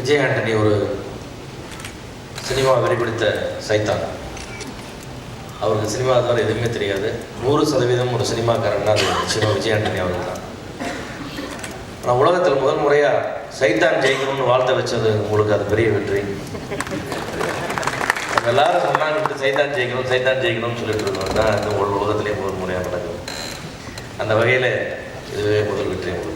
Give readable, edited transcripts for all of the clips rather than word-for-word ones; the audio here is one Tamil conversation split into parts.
விஜய் ஆண்டனி ஒரு சினிமா வெளிப்படுத்த சைத்தான். அவருக்கு சினிமா தவிர எதுவுமே தெரியாது. 100% ஒரு சினிமாக்காரன்னா அது நிச்சயமாக விஜய் ஆண்டனி அவருக்கு தான். ஆனால் உலகத்தில் முதல் முறையாக சைத்தான் ஜெயிக்கணும்னு வாழ்த்த வச்சது உங்களுக்கு அது பெரிய வெற்றி. எல்லாரும் சொன்னாங்க சைத்தான் ஜெயிக்கணும்னு சொல்லிட்டு இருக்கோம் தான் இந்த உலகத்திலேயே முதல் முறையாக நடக்குது. அந்த வகையில் இதுவே முதல் வெற்றி உங்களுக்கு.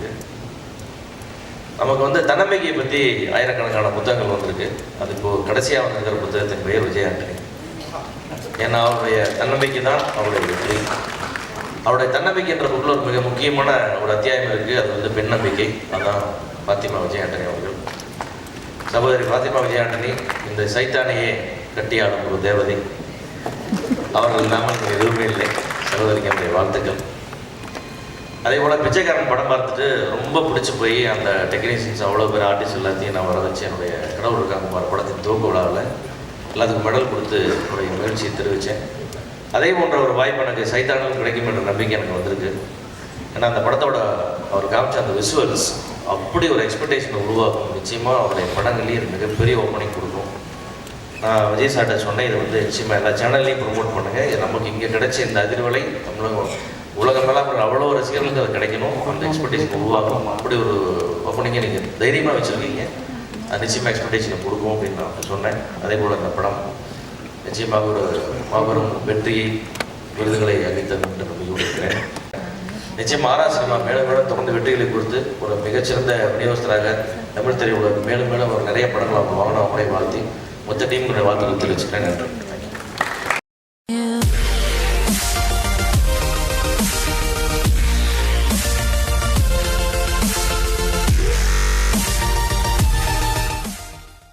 நமக்கு தன்னம்பிக்கையை பற்றி ஆயிரக்கணக்கான புத்தகங்கள் வந்திருக்கு. அது இப்போது கடைசியாக வந்திருக்கிற புத்தகத்தின் பெயர் விஜய் ஆண்டனி. ஏன்னா அவருடைய தன்னம்பிக்கை தான் அவருடைய வெற்றி. அவருடைய தன்னம்பிக்கைன்ற பொருள் ஒரு மிக முக்கியமான ஒரு அத்தியாயம் இருக்குது. அது பெண் நம்பிக்கை. அதுதான் பாத்திமா விஜய் ஆண்டனி அவர்கள். சகோதரி பாத்திமா விஜய் ஆண்டனி இந்த சைத்தானையே கட்டியாடும் ஒரு தேவதை. அவர்கள் இல்லாமல் இங்கே எதுவுமே இல்லை. சகோதரிக்கு என்னுடைய வாழ்த்துக்கள். அதே போல் பிச்சைக்காரன் படம் பார்த்துட்டு ரொம்ப பிடிச்சி போய் அந்த டெக்னீஷியன்ஸ் அவ்வளோ பேர் ஆர்டிஸ்ட் எல்லாத்தையும் நான் வர வச்சு என்னுடைய கடவுள் இருக்காங்க படத்தின் துவக்க விழாவில் எல்லாத்துக்கும் மெடல் கொடுத்து என்னுடைய முயற்சியை தெரிவித்தேன். அதே போன்ற ஒரு வாய்ப்பு எனக்கு சைத்தானும் கிடைக்கும் என்ற நம்பிக்கை எனக்கு வந்திருக்கு. ஏன்னா அந்த படத்தோட அவர் காமிச்ச அந்த விசுவல்ஸ் அப்படி ஒரு எக்ஸ்பெக்டேஷனை உருவாக்கும். நிச்சயமாக அவருடைய படங்கள்லேயே மிகப்பெரிய ஓப்பனிங் கொடுக்கும். நான் விஜய் சார்ட்ட சொன்னேன், இது நிச்சயமாக எல்லா சேனல்லையும் ப்ரொமோட் பண்ணுங்கள். இது நமக்கு இங்கே கிடைச்ச இந்த அதிர்வலை தமிழகம் உலகமெல்லாம் அவ்வளோ ரசிகர்களுக்கு அது கிடைக்கணும். அந்த எக்ஸ்பெக்டேஷன் உருவாகும். அப்படி ஒரு ஓப்பனிங்கை நீங்கள் தைரியமாக வச்சுருக்கீங்க. அது நிச்சயமாக எக்ஸ்பெக்டேஷனை கொடுக்கும் அப்படின்னு நான் சொன்னேன். அதே போல் அந்த படம் நிச்சயமாக ஒரு மாபெரும் வெற்றியை விருதுகளை அளித்தது என்று நம்பிக்கை கொடுக்கிறேன். நிச்சயமாக ஆரா சினிமா மேலும் மேலும் தொடர்ந்து வெற்றிகளை கொடுத்து ஒரு மிகச்சிறந்த விநியோகஸ்தராக தமிழ் திரையுலகம் மேலும் மேலும் ஒரு நிறைய படங்கள் அவங்க வாங்கின அவங்களே வாழ்த்தி மொத்த டீமுடைய வாழ்த்துக்கள் தெரிவிச்சுக்கிறேன். நன்றி.